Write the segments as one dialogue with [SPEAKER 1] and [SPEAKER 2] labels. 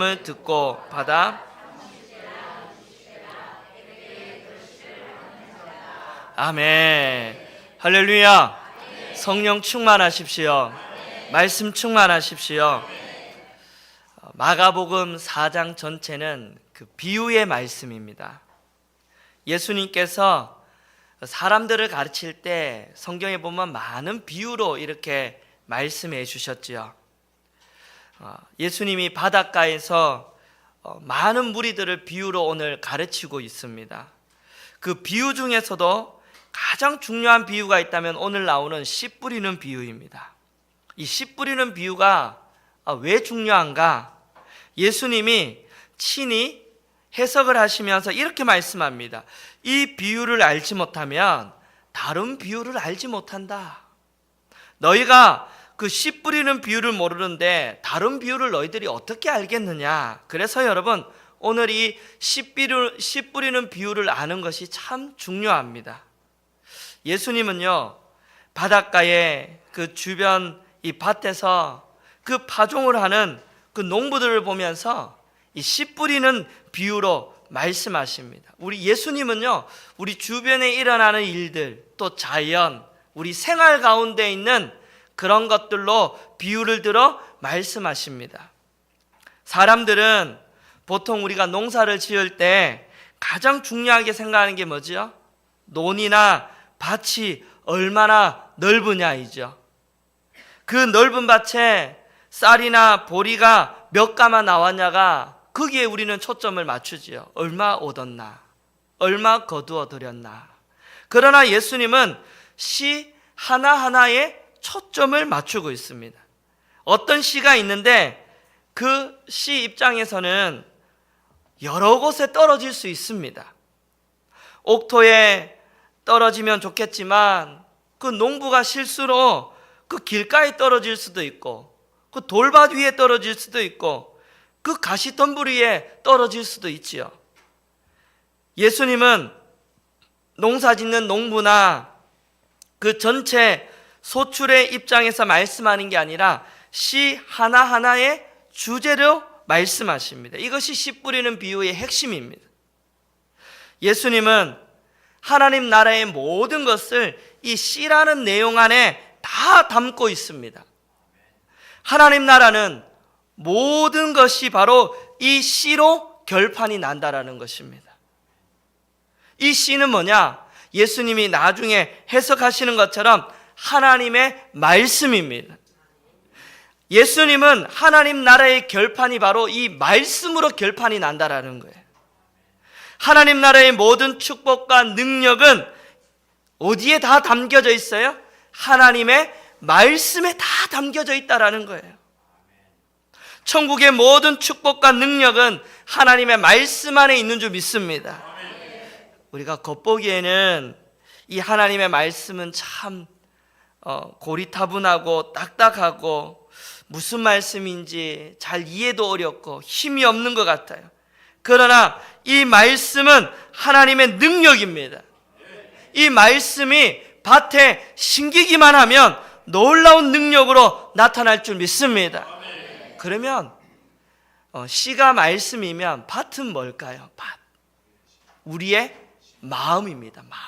[SPEAKER 1] 을 듣고 받아. 아멘. 할렐루야. 성령 충만하십시오. 말씀 충만하십시오. 마가복음 4장 전체는 그 비유의 말씀입니다. 예수님께서 사람들을 가르칠 때 성경에 보면 많은 비유로 이렇게 말씀해 주셨지요. 예수님이 바닷가에서 많은 무리들을 비유로 오늘 가르치고 있습니다. 그 비유 중에서도 가장 중요한 비유가 있다면 오늘 나오는 씨 뿌리는 비유입니다. 이 씨 뿌리는 비유가 왜 중요한가? 예수님이 친히 해석을 하시면서 이렇게 말씀합니다. 이 비유를 알지 못하면 다른 비유를 알지 못한다. 너희가 그 씨 뿌리는 비유를 모르는데 다른 비유를 너희들이 어떻게 알겠느냐? 그래서 여러분, 오늘 이 씨 뿌리는 비유를 아는 것이 참 중요합니다. 예수님은요, 바닷가에 그 주변 이 밭에서 그 파종을 하는 그 농부들을 보면서 이 씨 뿌리는 비유로 말씀하십니다. 우리 예수님은요, 우리 주변에 일어나는 일들, 또 자연, 우리 생활 가운데 있는 그런 것들로 비유를 들어 말씀하십니다. 사람들은 보통 우리가 농사를 지을 때 가장 중요하게 생각하는 게 뭐죠? 논이나 밭이 얼마나 넓으냐이죠. 그 넓은 밭에 쌀이나 보리가 몇 가마 나왔냐가 거기에 우리는 초점을 맞추지요. 얼마 얻었나, 얼마 거두어 들였나. 그러나 예수님은 씨 하나하나에 초점을 맞추고 있습니다. 어떤 씨가 있는데 그 씨 입장에서는 여러 곳에 떨어질 수 있습니다. 옥토에 떨어지면 좋겠지만 그 농부가 실수로 그 길가에 떨어질 수도 있고, 그 돌밭 위에 떨어질 수도 있고, 그 가시덤불 위에 떨어질 수도 있지요. 예수님은 농사 짓는 농부나 그 전체 소출의 입장에서 말씀하는 게 아니라 씨 하나하나의 주제로 말씀하십니다. 이것이 씨 뿌리는 비유의 핵심입니다. 예수님은 하나님 나라의 모든 것을 이 씨라는 내용 안에 다 담고 있습니다. 하나님 나라는 모든 것이 바로 이 씨로 결판이 난다라는 것입니다. 이 씨는 뭐냐? 예수님이 나중에 해석하시는 것처럼 하나님의 말씀입니다. 예수님은 하나님 나라의 결판이 바로 이 말씀으로 결판이 난다라는 거예요. 하나님 나라의 모든 축복과 능력은 어디에 다 담겨져 있어요? 하나님의 말씀에 다 담겨져 있다라는 거예요. 천국의 모든 축복과 능력은 하나님의 말씀 안에 있는 줄 믿습니다. 우리가 겉보기에는 이 하나님의 말씀은 참 고리타분하고 딱딱하고 무슨 말씀인지 잘 이해도 어렵고 힘이 없는 것 같아요. 그러나 이 말씀은 하나님의 능력입니다. 이 말씀이 밭에 심기기만 하면 놀라운 능력으로 나타날 줄 믿습니다. 그러면 씨가 말씀이면 밭은 뭘까요? 밭. 우리의 마음입니다. 마음.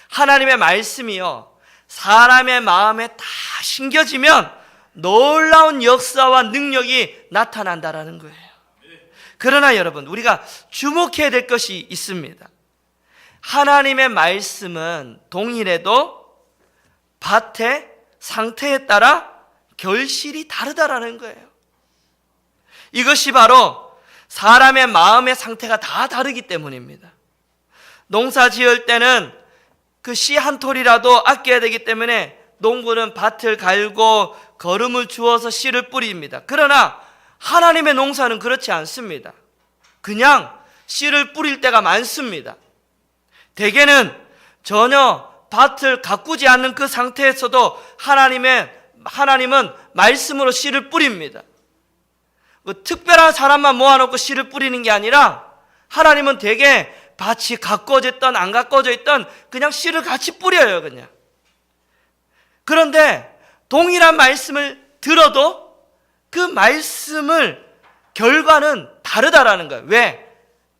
[SPEAKER 1] 하나님의 말씀이요, 사람의 마음에 다 심겨지면 놀라운 역사와 능력이 나타난다라는 거예요. 그러나 여러분, 우리가 주목해야 될 것이 있습니다. 하나님의 말씀은 동일해도 밭의 상태에 따라 결실이 다르다라는 거예요. 이것이 바로 사람의 마음의 상태가 다 다르기 때문입니다. 농사 지을 때는 그 씨 한 톨이라도 아껴야 되기 때문에 농부는 밭을 갈고 거름을 주어서 씨를 뿌립니다. 그러나 하나님의 농사는 그렇지 않습니다. 그냥 씨를 뿌릴 때가 많습니다. 대개는 전혀 밭을 가꾸지 않는 그 상태에서도 하나님은 말씀으로 씨를 뿌립니다. 특별한 사람만 모아놓고 씨를 뿌리는 게 아니라 하나님은 대개 밭이 가꿔져 있던 안 가꿔져 있던 그냥 씨를 같이 뿌려요. 그냥. 그런데 동일한 말씀을 들어도 그 말씀을 결과는 다르다라는 거예요. 왜?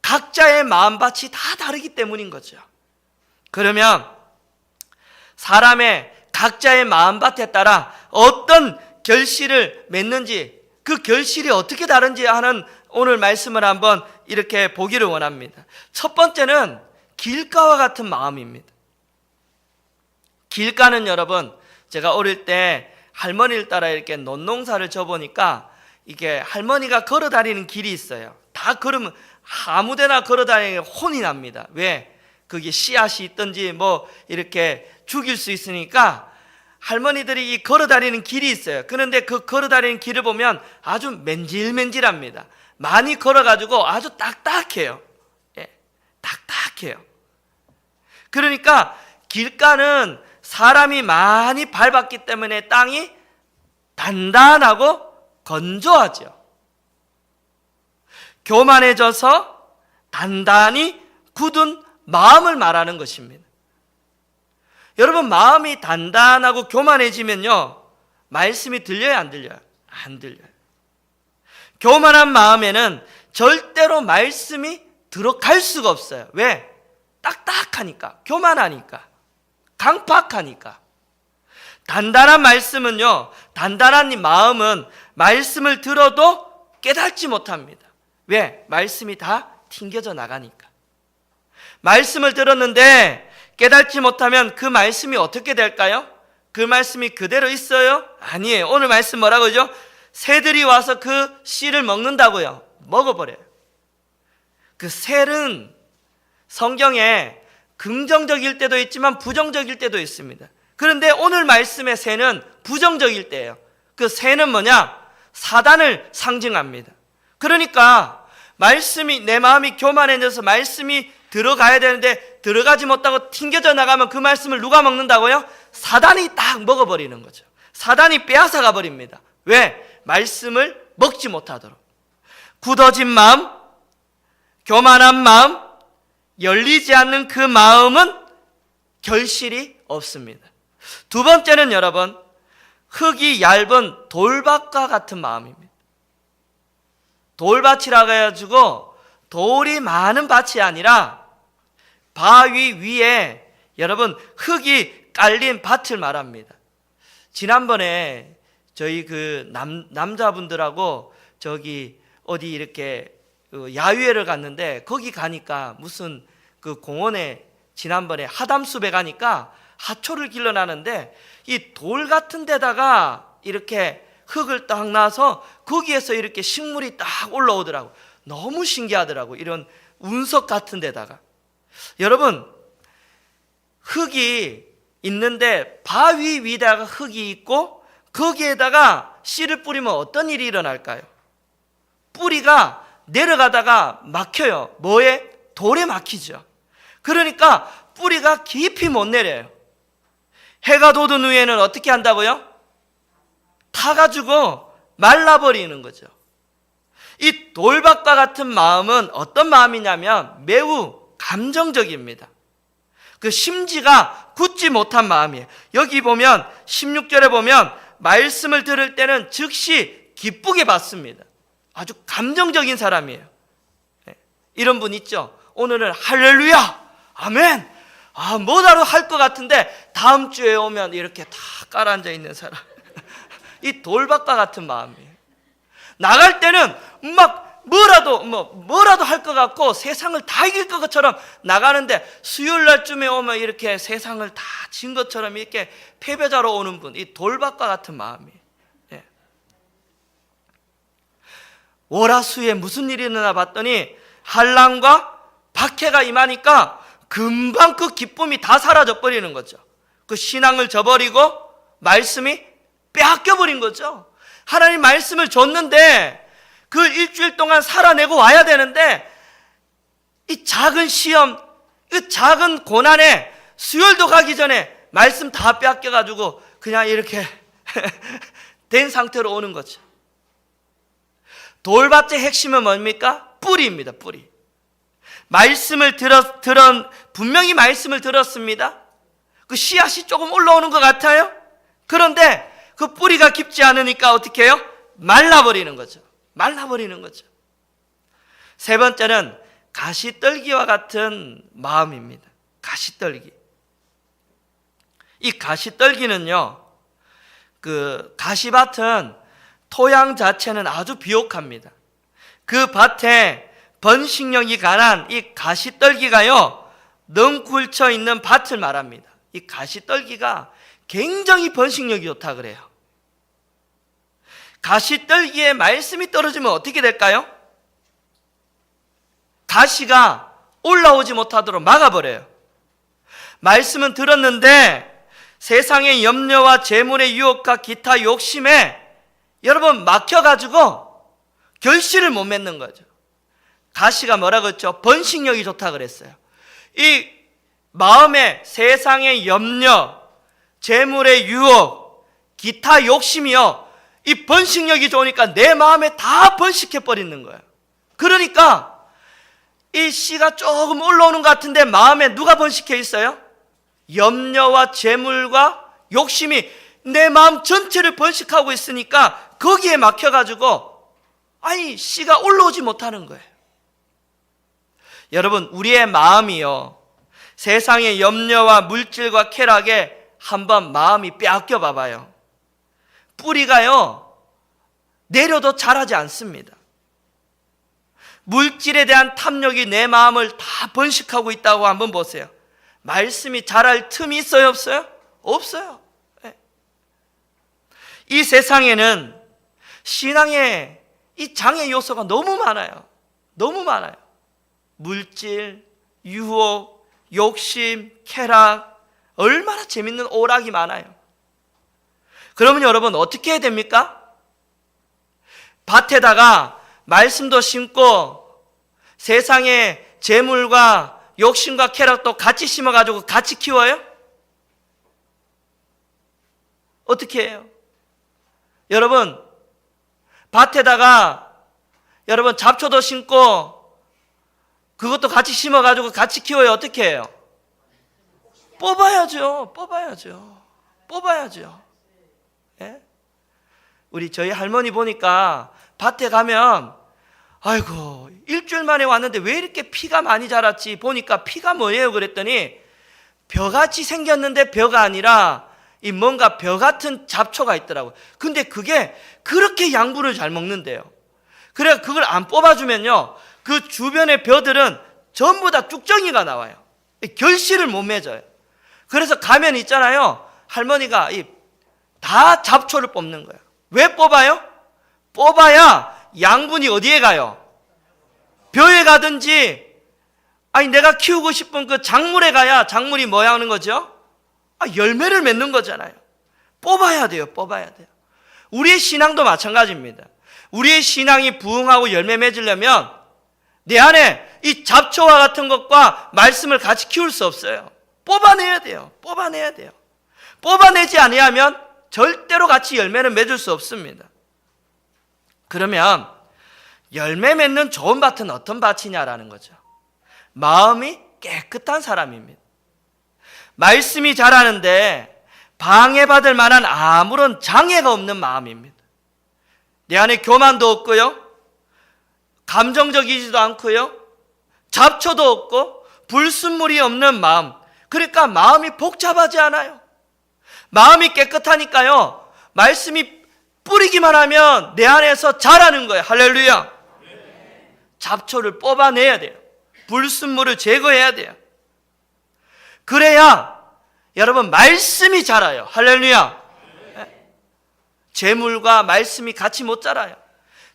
[SPEAKER 1] 각자의 마음밭이 다 다르기 때문인 거죠. 그러면 사람의 각자의 마음밭에 따라 어떤 결실을 맺는지, 그 결실이 어떻게 다른지 하는 오늘 말씀을 한번 이렇게 보기를 원합니다. 첫 번째는 길가와 같은 마음입니다. 길가는 여러분, 제가 어릴 때 할머니를 따라 이렇게 논농사를 져보니까 이게 할머니가 걸어 다니는 길이 있어요. 다 걸으면 아무데나 걸어 다니면 혼이 납니다. 왜? 그게 씨앗이 있든지 뭐 이렇게 죽일 수 있으니까 할머니들이 이 걸어 다니는 길이 있어요. 그런데 그 걸어 다니는 길을 보면 아주 맨질맨질합니다. 많이 걸어가지고 아주 딱딱해요. 예, 딱딱해요. 그러니까 길가는 사람이 많이 밟았기 때문에 땅이 단단하고 건조하죠. 교만해져서 단단히 굳은 마음을 말하는 것입니다. 여러분, 마음이 단단하고 교만해지면요, 말씀이 들려요, 안 들려요? 안 들려요. 교만한 마음에는 절대로 말씀이 들어갈 수가 없어요. 왜? 딱딱하니까, 교만하니까, 강팍하니까. 단단한 말씀은요, 단단한 마음은 말씀을 들어도 깨닫지 못합니다. 왜? 말씀이 다 튕겨져 나가니까. 말씀을 들었는데 깨닫지 못하면 그 말씀이 어떻게 될까요? 그 말씀이 그대로 있어요? 아니에요. 오늘 말씀 뭐라고 하죠? 새들이 와서 그 씨를 먹는다고요. 먹어버려요. 그 새는 성경에 긍정적일 때도 있지만 부정적일 때도 있습니다. 그런데 오늘 말씀의 새는 부정적일 때예요. 그 새는 뭐냐? 사단을 상징합니다. 그러니까 말씀이, 내 마음이 교만해져서 말씀이 들어가야 되는데 들어가지 못하고 튕겨져 나가면 그 말씀을 누가 먹는다고요? 사단이 딱 먹어버리는 거죠. 사단이 빼앗아가 버립니다. 왜? 말씀을 먹지 못하도록. 굳어진 마음, 교만한 마음, 열리지 않는 그 마음은 결실이 없습니다. 두 번째는 여러분, 흙이 얇은 돌밭과 같은 마음입니다. 돌밭이라고 해가지고 돌이 많은 밭이 아니라 바위 위에 여러분 흙이 깔린 밭을 말합니다. 지난번에 저희 그 남자분들하고 저기 어디 이렇게 야유회를 갔는데 거기 가니까 무슨 그 공원에 지난번에 하담숲에 가니까 하초를 길러나는데 이 돌 같은 데다가 이렇게 흙을 딱 놔서 거기에서 이렇게 식물이 딱 올라오더라고. 너무 신기하더라고. 이런 운석 같은 데다가. 여러분, 흙이 있는데 바위 위에다가 흙이 있고 거기에다가 씨를 뿌리면 어떤 일이 일어날까요? 뿌리가 내려가다가 막혀요. 뭐에? 돌에 막히죠. 그러니까 뿌리가 깊이 못 내려요. 해가 돋은 후에는 어떻게 한다고요? 타가지고 말라버리는 거죠. 이 돌밭과 같은 마음은 어떤 마음이냐면 매우 감정적입니다. 그 심지가 굳지 못한 마음이에요. 여기 보면 16절에 보면 말씀을 들을 때는 즉시 기쁘게 받습니다. 아주 감정적인 사람이에요. 이런 분 있죠? 오늘은 할렐루야, 아멘, 뭐라도 할 것 같은데 다음 주에 오면 이렇게 다 깔아앉아 있는 사람. 이 돌밭과 같은 마음이에요. 나갈 때는 막 뭐라도 할 것 같고 세상을 다 이길 것처럼 나가는데 수요일 날쯤에 오면 이렇게 세상을 다 진 것처럼 이렇게 패배자로 오는 분, 이 돌밭과 같은 마음이에요. 예. 월화수에 무슨 일이 있나 봤더니 한란과 박해가 임하니까 금방 그 기쁨이 다 사라져 버리는 거죠. 그 신앙을 저버리고 말씀이 빼앗겨 버린 거죠. 하나님 말씀을 줬는데 그 일주일 동안 살아내고 와야 되는데 이 작은 시험, 이 작은 고난에 수요일도 가기 전에 말씀 다 빼앗겨 가지고 그냥 이렇게 된 상태로 오는 거죠. 돌밭의 핵심은 뭡니까? 뿌리입니다. 뿌리. 말씀을 분명히 말씀을 들었습니다. 그 씨앗이 조금 올라오는 것 같아요. 그런데 그 뿌리가 깊지 않으니까 어떻게 해요? 말라버리는 거죠. 말라버리는 거죠. 세 번째는 가시떨기와 같은 마음입니다. 가시떨기. 이 가시떨기는요, 그 가시밭은 토양 자체는 아주 비옥합니다. 그 밭에 번식력이 강한 이 가시떨기가요, 넝굴쳐 있는 밭을 말합니다. 이 가시떨기가 굉장히 번식력이 좋다 그래요. 가시떨기에 말씀이 떨어지면 어떻게 될까요? 가시가 올라오지 못하도록 막아버려요. 말씀은 들었는데 세상의 염려와 재물의 유혹과 기타 욕심에 여러분 막혀가지고 결실을 못 맺는 거죠. 가시가 뭐라고 했죠? 번식력이 좋다 그랬어요. 이 마음에 세상의 염려, 재물의 유혹, 기타 욕심이요, 이 번식력이 좋으니까 내 마음에 다 번식해 버리는 거예요. 그러니까 이 씨가 조금 올라오는 것 같은데 마음에 누가 번식해 있어요? 염려와 재물과 욕심이 내 마음 전체를 번식하고 있으니까 거기에 막혀가지고 씨가 올라오지 못하는 거예요. 여러분, 우리의 마음이요, 세상의 염려와 물질과 쾌락에 한번 마음이 빼앗겨 봐봐요. 뿌리가요, 내려도 자라지 않습니다. 물질에 대한 탐욕이 내 마음을 다 번식하고 있다고 한번 보세요. 말씀이 자랄 틈이 있어요, 없어요? 없어요. 네. 이 세상에는 신앙의 이 장애 요소가 너무 많아요. 너무 많아요. 물질, 유혹, 욕심, 쾌락, 얼마나 재밌는 오락이 많아요. 그러면 여러분 어떻게 해야 됩니까? 밭에다가 말씀도 심고 세상의 재물과 욕심과 쾌락도 같이 심어가지고 같이 키워요? 어떻게 해요? 여러분, 밭에다가 여러분 잡초도 심고 그것도 같이 심어가지고 같이 키워요? 어떻게 해요? 뽑아야죠. 예? 우리 저희 할머니 보니까 밭에 가면 아이고 일주일 만에 왔는데 왜 이렇게 피가 많이 자랐지 보니까 피가 뭐예요? 그랬더니 벼같이 생겼는데 벼가 아니라 이 뭔가 벼 같은 잡초가 있더라고요. 근데 그게 그렇게 양분을 잘 먹는데요. 그래 그걸 안 뽑아주면요, 그 주변의 벼들은 전부 다 쭉정이가 나와요. 결실을 못 맺어요. 그래서 가면 있잖아요, 할머니가 다 잡초를 뽑는 거예요. 왜 뽑아요? 뽑아야 양분이 어디에 가요? 벼에 가든지 내가 키우고 싶은 그 작물에 가야 작물이 뭐 하는 거죠? 열매를 맺는 거잖아요. 뽑아야 돼요. 우리의 신앙도 마찬가지입니다. 우리의 신앙이 부흥하고 열매 맺으려면 내 안에 이 잡초와 같은 것과 말씀을 같이 키울 수 없어요. 뽑아내야 돼요. 뽑아내지 아니하면 절대로 같이 열매를 맺을 수 없습니다. 그러면 열매 맺는 좋은 밭은 어떤 밭이냐라는 거죠. 마음이 깨끗한 사람입니다. 말씀이 자라는데 방해받을 만한 아무런 장애가 없는 마음입니다. 내 안에 교만도 없고요, 감정적이지도 않고요, 잡초도 없고 불순물이 없는 마음. 그러니까 마음이 복잡하지 않아요. 마음이 깨끗하니까요, 말씀이 뿌리기만 하면 내 안에서 자라는 거예요. 할렐루야. 잡초를 뽑아내야 돼요. 불순물을 제거해야 돼요. 그래야 여러분 말씀이 자라요. 할렐루야. 재물과 말씀이 같이 못 자라요.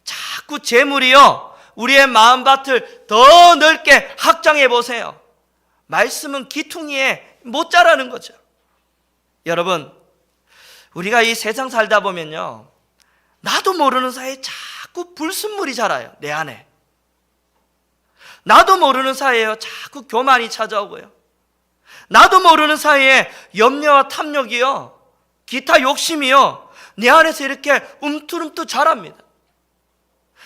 [SPEAKER 1] 자꾸 재물이요, 우리의 마음밭을 더 넓게 확장해 보세요. 말씀은 기퉁이에 못 자라는 거죠. 여러분, 우리가 이 세상 살다 보면요, 나도 모르는 사이에 자꾸 불순물이 자라요. 내 안에. 나도 모르는 사이에요, 자꾸 교만이 찾아오고요, 나도 모르는 사이에 염려와 탐욕이요, 기타 욕심이요, 내 안에서 이렇게 움틀움틀 자랍니다.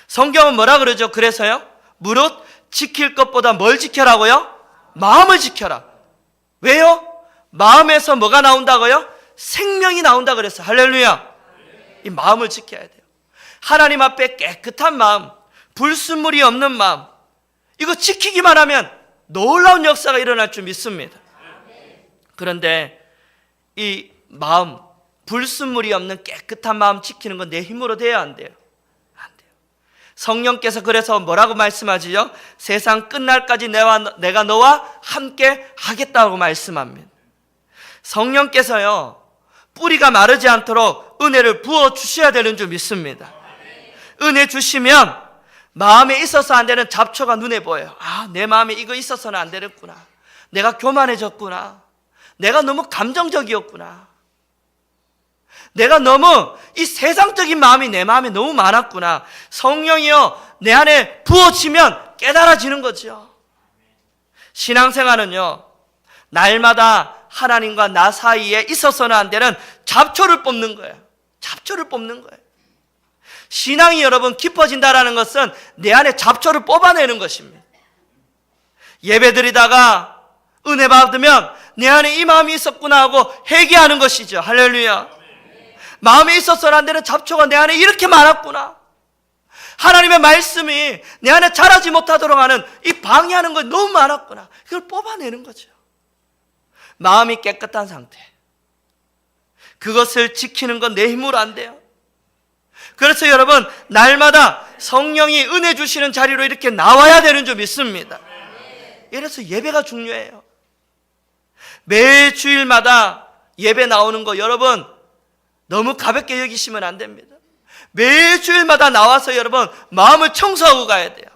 [SPEAKER 1] 성경은 뭐라 그러죠? 그래서요, 무릇 지킬 것보다 뭘 지켜라고요? 마음을 지켜라. 왜요? 마음에서 뭐가 나온다고요? 생명이 나온다 그랬어요. 할렐루야. 이 마음을 지켜야 돼요. 하나님 앞에 깨끗한 마음, 불순물이 없는 마음, 이거 지키기만 하면 놀라운 역사가 일어날 줄 믿습니다. 그런데 이 마음, 불순물이 없는 깨끗한 마음 지키는 건 내 힘으로 돼야 안 돼요. 안 돼요. 성령께서 그래서 뭐라고 말씀하지요? 세상 끝날까지 내가 너와 함께 하겠다고 말씀합니다. 성령께서요, 뿌리가 마르지 않도록 은혜를 부어 주셔야 되는 줄 믿습니다. 은혜 주시면 마음에 있어서 안 되는 잡초가 눈에 보여요. 아, 내 마음에 이거 있어서는 안 되겠구나. 내가 교만해졌구나. 내가 너무 감정적이었구나. 내가 너무 이 세상적인 마음이 내 마음에 너무 많았구나. 성령이요, 내 안에 부어지면 깨달아지는 거죠. 신앙생활은요, 날마다 하나님과 나 사이에 있어서는 안 되는 잡초를 뽑는 거예요. 잡초를 뽑는 거예요. 신앙이 여러분 깊어진다라는 것은 내 안에 잡초를 뽑아내는 것입니다. 예배드리다가 은혜 받으면 내 안에 이 마음이 있었구나 하고 회개하는 것이죠. 할렐루야. 마음에 있어서는 안 되는 잡초가 내 안에 이렇게 많았구나. 하나님의 말씀이 내 안에 자라지 못하도록 하는 이 방해하는 것 너무 많았구나. 그걸 뽑아내는 거죠. 마음이 깨끗한 상태, 그것을 지키는 건 내 힘으로 안 돼요. 그래서 여러분, 날마다 성령이 은혜 주시는 자리로 이렇게 나와야 되는 줄 믿습니다. 이래서 예배가 중요해요. 매 주일마다 예배 나오는 거 여러분 너무 가볍게 여기시면 안 됩니다. 매 주일마다 나와서 여러분 마음을 청소하고 가야 돼요.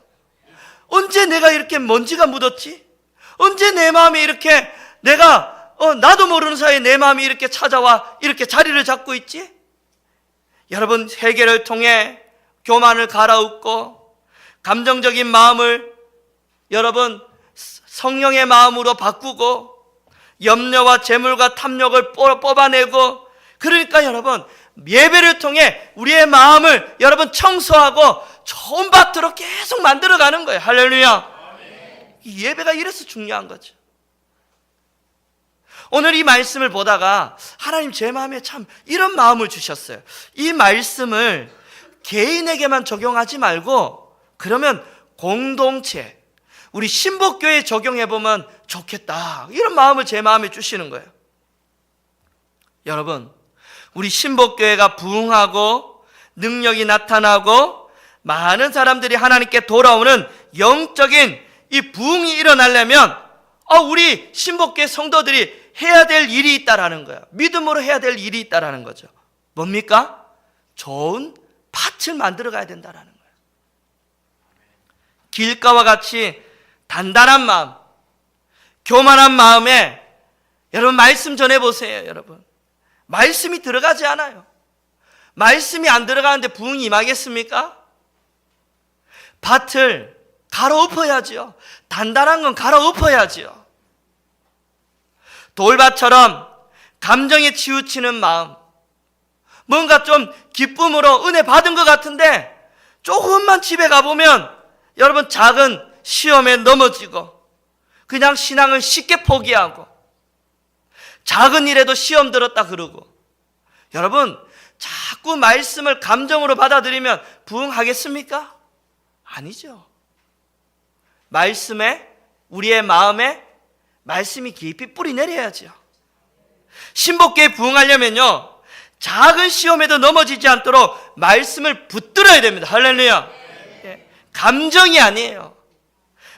[SPEAKER 1] 언제 내가 이렇게 먼지가 묻었지? 언제 내 마음이 이렇게 내가 나도 모르는 사이에 내 마음이 이렇게 찾아와 이렇게 자리를 잡고 있지? 여러분, 회개를 통해 교만을 갈아엎고 감정적인 마음을 여러분 성령의 마음으로 바꾸고 염려와 재물과 탐욕을 뽑아내고, 그러니까 여러분 예배를 통해 우리의 마음을 여러분 청소하고 좋은 밭으로 계속 만들어가는 거예요. 할렐루야. 이 예배가 이래서 중요한 거죠. 오늘 이 말씀을 보다가 하나님 제 마음에 참 이런 마음을 주셨어요. 이 말씀을 개인에게만 적용하지 말고 그러면 공동체, 우리 신복교회에 적용해보면 좋겠다, 이런 마음을 제 마음에 주시는 거예요. 여러분, 우리 신복교회가 부흥하고 능력이 나타나고 많은 사람들이 하나님께 돌아오는 영적인 이 부흥이 일어나려면 우리 신복교회 성도들이 해야 될 일이 있다라는 거예요. 믿음으로 해야 될 일이 있다라는 거죠. 뭡니까? 좋은 밭을 만들어 가야 된다라는 거예요. 길가와 같이 단단한 마음, 교만한 마음에 여러분 말씀 전해보세요. 여러분, 말씀이 들어가지 않아요. 말씀이 안 들어가는데 부흥이 임하겠습니까? 밭을 갈아엎어야지요. 단단한 건 갈아엎어야지요. 돌밭처럼 감정에 치우치는 마음, 뭔가 좀 기쁨으로 은혜 받은 것 같은데 조금만 집에 가보면 여러분 작은 시험에 넘어지고 그냥 신앙을 쉽게 포기하고 작은 일에도 시험 들었다 그러고, 여러분 자꾸 말씀을 감정으로 받아들이면 부흥하겠습니까? 아니죠. 말씀에, 우리의 마음에 말씀이 깊이 뿌리 내려야죠. 신복교에 부흥하려면요, 작은 시험에도 넘어지지 않도록 말씀을 붙들어야 됩니다. 할렐루야. 감정이 아니에요.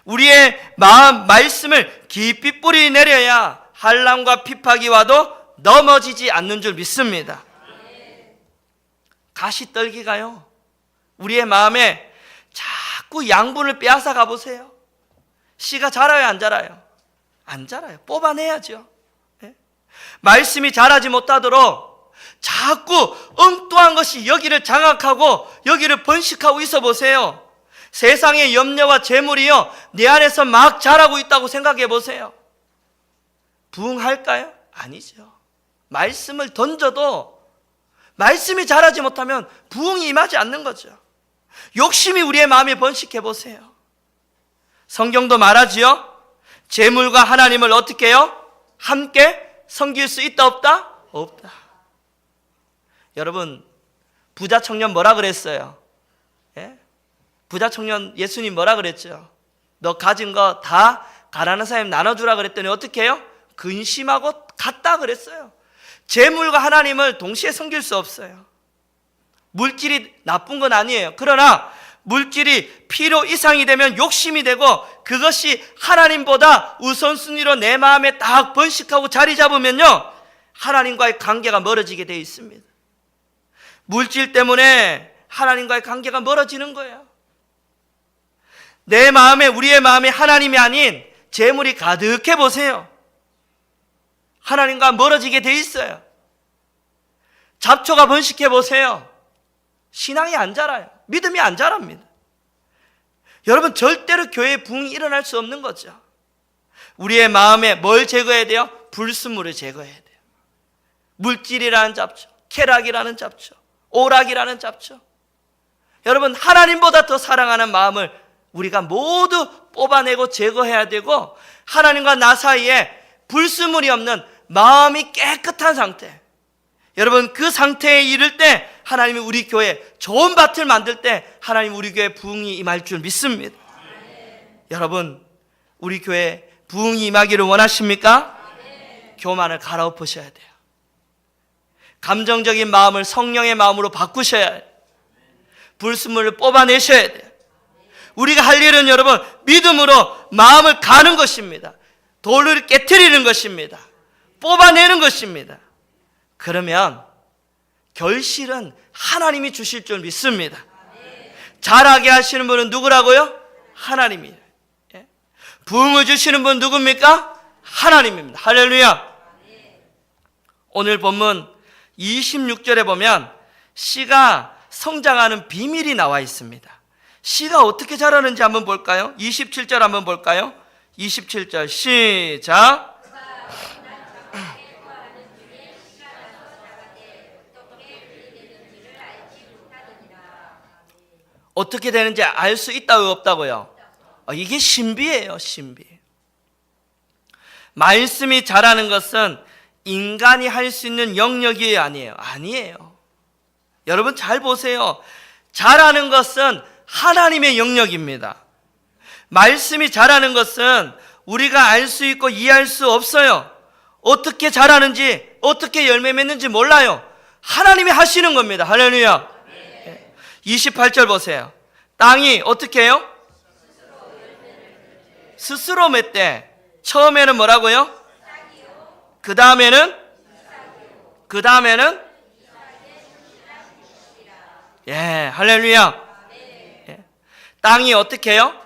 [SPEAKER 1] 우리의 마음, 말씀을 깊이 뿌리 내려야 환난과 핍박이 와도 넘어지지 않는 줄 믿습니다. 가시떨기가요, 우리의 마음에 자꾸 양분을 빼앗아 가보세요. 씨가 자라요, 안 자라요? 안 자라요. 뽑아내야죠. 말씀이 자라지 못하도록 자꾸 엉뚱한 것이 여기를 장악하고 여기를 번식하고 있어 보세요. 세상의 염려와 재물이요, 내 안에서 막 자라고 있다고 생각해 보세요. 부흥할까요? 아니죠. 말씀을 던져도 말씀이 자라지 못하면 부흥이 임하지 않는 거죠. 욕심이 우리의 마음에 번식해 보세요. 성경도 말하지요. 재물과 하나님을 어떻게 해요? 함께 섬길 수 있다 없다? 없다. 여러분, 부자 청년 뭐라 그랬어요? 예? 부자 청년 예수님 뭐라 그랬죠? 너 가진 거 다 가난한 사람이 나눠주라 그랬더니 어떻게 해요? 근심하고 갔다 그랬어요. 재물과 하나님을 동시에 섬길 수 없어요. 물질이 나쁜 건 아니에요. 그러나 물질이 필요 이상이 되면 욕심이 되고 그것이 하나님보다 우선순위로 내 마음에 딱 번식하고 자리 잡으면요, 하나님과의 관계가 멀어지게 되어 있습니다. 물질 때문에 하나님과의 관계가 멀어지는 거예요. 내 마음에, 우리의 마음에 하나님이 아닌 재물이 가득해 보세요. 하나님과 멀어지게 돼 있어요. 잡초가 번식해 보세요. 신앙이 안 자라요. 믿음이 안 자랍니다. 여러분, 절대로 교회에 부흥이 일어날 수 없는 거죠. 우리의 마음에 뭘 제거해야 돼요? 불순물을 제거해야 돼요. 물질이라는 잡초, 쾌락이라는 잡초, 오락이라는 잡초. 여러분, 하나님보다 더 사랑하는 마음을 우리가 모두 뽑아내고 제거해야 되고, 하나님과 나 사이에 불순물이 없는 마음이 깨끗한 상태, 여러분, 그 상태에 이를 때 하나님이 우리 교회에 좋은 밭을 만들 때 하나님 우리 교회에 부흥이 임할 줄 믿습니다. 여러분, 우리 교회에 부흥이 임하기를 원하십니까? 교만을 갈아엎으셔야 돼요. 감정적인 마음을 성령의 마음으로 바꾸셔야 해요. 불순물을 뽑아내셔야 돼요. 우리가 할 일은 여러분, 믿음으로 마음을 가는 것입니다. 돌을 깨트리는 것입니다. 뽑아내는 것입니다. 그러면 결실은 하나님이 주실 줄 믿습니다. 잘하게 하시는 분은 누구라고요? 하나님이에요. 부흥을 주시는 분은 누굽니까? 하나님입니다. 할렐루야. 오늘 본문 26절에 보면 씨가 성장하는 비밀이 나와 있습니다. 씨가 어떻게 자라는지 한번 볼까요? 27절 한번 볼까요? 27절 시작. 어떻게 되는지 알 수 있다고 없다고요? 이게 신비예요, 신비. 말씀이 자라는 것은 인간이 할 수 있는 영역이 아니에요. 아니에요. 여러분 잘 보세요. 자라는 것은 하나님의 영역입니다. 말씀이 자라는 것은 우리가 알 수 있고 이해할 수 없어요. 어떻게 자라는지, 어떻게 열매 맺는지 몰라요. 하나님이 하시는 겁니다. 할렐루야. 28절 보세요. 땅이 어떻게 해요? 스스로 맺대. 처음에는 뭐라고요? 그 다음에는? 예, 할렐루야. 예. 땅이 어떻게 해요?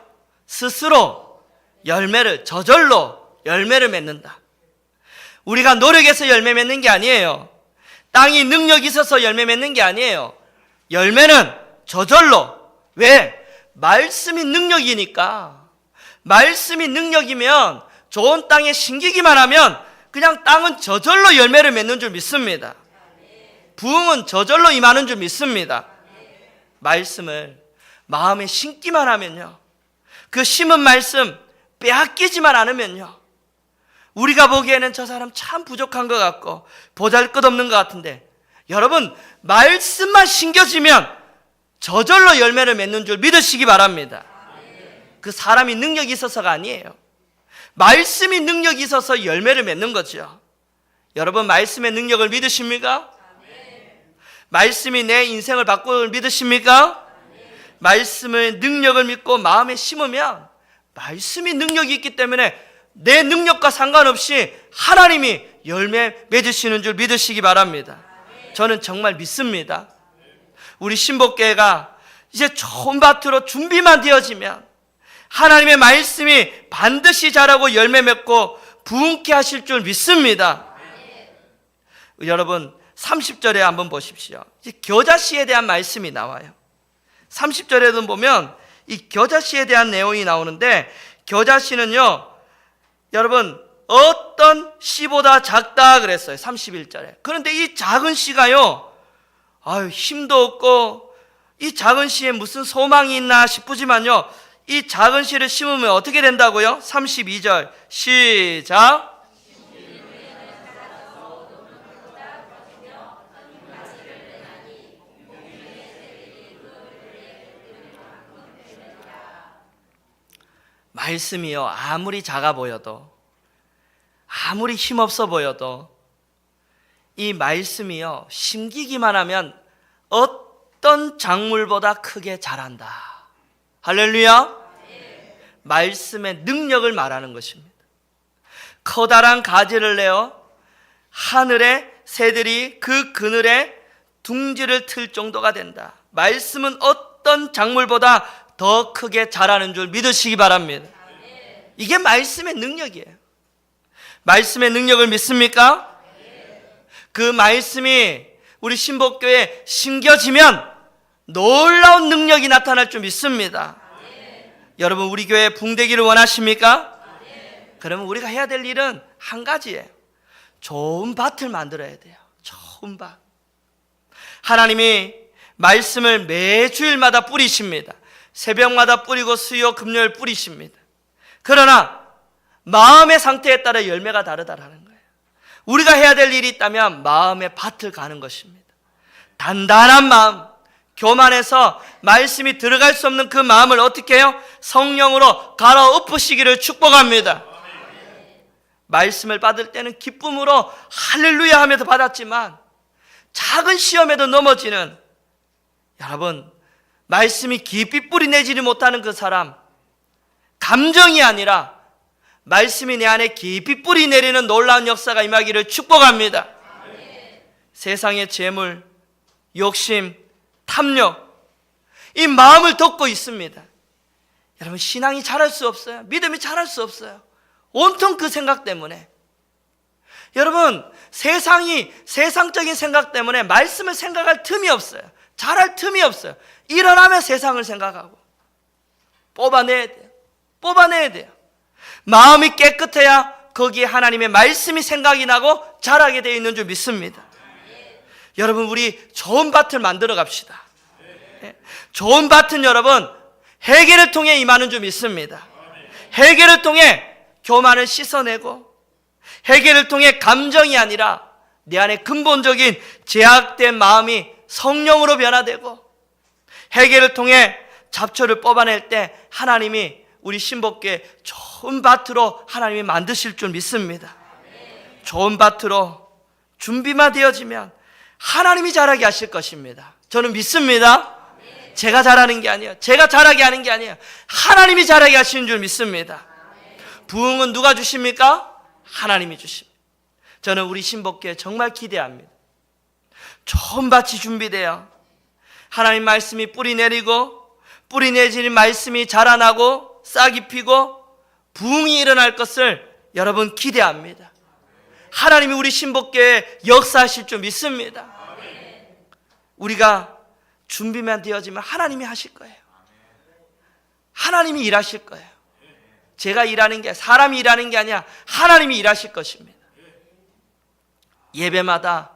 [SPEAKER 1] 스스로 열매를, 저절로 열매를 맺는다. 우리가 노력해서 열매 맺는 게 아니에요. 땅이 능력이 있어서 열매 맺는 게 아니에요. 열매는 저절로. 왜? 말씀이 능력이니까. 말씀이 능력이면 좋은 땅에 심기기만 하면 그냥 땅은 저절로 열매를 맺는 줄 믿습니다. 부흥은 저절로 임하는 줄 믿습니다. 말씀을 마음에 심기만 하면요, 그 심은 말씀 빼앗기지만 않으면요, 우리가 보기에는 저 사람 참 부족한 것 같고 보잘것없는 것 같은데, 여러분 말씀만 심겨지면 저절로 열매를 맺는 줄 믿으시기 바랍니다. 그 사람이 능력이 있어서가 아니에요. 말씀이 능력이 있어서 열매를 맺는 거죠. 여러분 말씀의 능력을 믿으십니까? 말씀이 내 인생을 바꾸는 믿으십니까? 말씀의 능력을 믿고 마음에 심으면 말씀이 능력이 있기 때문에 내 능력과 상관없이 하나님이 열매 맺으시는 줄 믿으시기 바랍니다. 저는 정말 믿습니다. 우리 신복교회가 이제 좋은 밭으로 준비만 되어지면 하나님의 말씀이 반드시 자라고 열매 맺고 부흥케 하실 줄 믿습니다. 여러분 30절에 한번 보십시오. 겨자씨에 대한 말씀이 나와요. 30절에도 보면 이 겨자씨에 대한 내용이 나오는데, 겨자씨는요 여러분 어떤 씨보다 작다 그랬어요. 31절에. 그런데 이 작은 씨가요, 힘도 없고 이 작은 씨에 무슨 소망이 있나 싶지만요, 이 작은 씨를 심으면 어떻게 된다고요? 32절 시작. 말씀이요, 아무리 작아 보여도, 아무리 힘없어 보여도 이 말씀이요, 심기기만 하면 어떤 작물보다 크게 자란다. 할렐루야. 말씀의 능력을 말하는 것입니다. 커다란 가지를 내어 하늘의 새들이 그 그늘에 둥지를 틀 정도가 된다. 말씀은 어떤 작물보다 더 크게 자라는 줄 믿으시기 바랍니다. 이게 말씀의 능력이에요. 말씀의 능력을 믿습니까? 그 말씀이 우리 신복교에 심겨지면 놀라운 능력이 나타날 줄 믿습니다. 여러분, 우리 교회 붕대기를 원하십니까? 그러면 우리가 해야 될 일은 한 가지예요. 좋은 밭을 만들어야 돼요. 좋은 밭. 하나님이 말씀을 매주일마다 뿌리십니다. 새벽마다 뿌리고 수요 금요일 뿌리십니다. 그러나 마음의 상태에 따라 열매가 다르다라는 거예요. 우리가 해야 될 일이 있다면 마음의 밭을 가는 것입니다. 단단한 마음, 교만해서 말씀이 들어갈 수 없는 그 마음을 어떻게 해요? 성령으로 갈아엎으시기를 축복합니다. 말씀을 받을 때는 기쁨으로 할렐루야 하면서 받았지만 작은 시험에도 넘어지는, 여러분, 말씀이 깊이 뿌리내지를 못하는 그 사람, 감정이 아니라 말씀이 내 안에 깊이 뿌리내리는 놀라운 역사가 임하기를 축복합니다. 세상의 재물, 욕심, 탐욕, 이 마음을 덮고 있습니다. 여러분, 신앙이 자랄 수 없어요. 믿음이 자랄 수 없어요. 온통 그 생각 때문에. 여러분, 세상적인 생각 때문에 말씀을 생각할 틈이 없어요. 자랄 틈이 없어요. 일어나면 세상을 생각하고 뽑아내야 돼요. 뽑아내야 돼요. 마음이 깨끗해야 거기에 하나님의 말씀이 생각이 나고 자라게 되어 있는 줄 믿습니다. 여러분, 우리 좋은 밭을 만들어 갑시다. 좋은 밭은 여러분, 회개를 통해 임하는 줄 믿습니다. 회개를 통해 교만을 씻어내고, 회개를 통해 감정이 아니라 내 안에 근본적인 제약된 마음이 성령으로 변화되고, 회개를 통해 잡초를 뽑아낼 때 하나님이 우리 신복교에 좋은 밭으로 하나님이 만드실 줄 믿습니다. 좋은 밭으로 준비만 되어지면 하나님이 자라게 하실 것입니다. 저는 믿습니다. 제가 자라는 게 아니에요. 제가 자라게 하는 게 아니에요. 하나님이 자라게 하시는 줄 믿습니다. 부흥은 누가 주십니까? 하나님이 주십니다. 저는 우리 신복교에 정말 기대합니다. 좋은 밭이 준비되어 하나님 말씀이 뿌리 내리고, 뿌리 내리는 말씀이 자라나고 싹이 피고 부흥이 일어날 것을 여러분 기대합니다. 하나님이 우리 신복교에 역사하실 줄 믿습니다. 우리가 준비만 되어지면 하나님이 하실 거예요. 하나님이 일하실 거예요. 제가 일하는 게, 사람이 일하는 게 아니라 하나님이 일하실 것입니다. 예배마다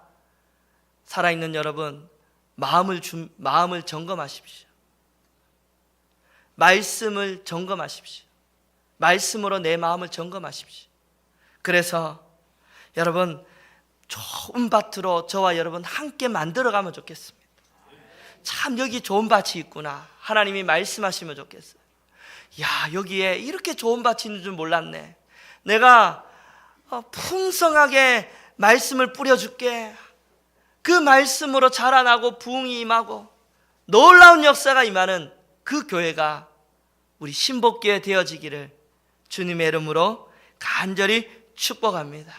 [SPEAKER 1] 살아있는 여러분, 마음을 점검하십시오. 말씀을 점검하십시오. 말씀으로 내 마음을 점검하십시오. 그래서 여러분, 좋은 밭으로 저와 여러분 함께 만들어가면 좋겠습니다. 참, 여기 좋은 밭이 있구나. 하나님이 말씀하시면 좋겠어요. 야, 여기에 이렇게 좋은 밭이 있는 줄 몰랐네. 내가 풍성하게 말씀을 뿌려줄게. 그 말씀으로 자라나고 부흥이 임하고 놀라운 역사가 임하는 그 교회가 우리 신복교회 되어지기를 주님의 이름으로 간절히 축복합니다.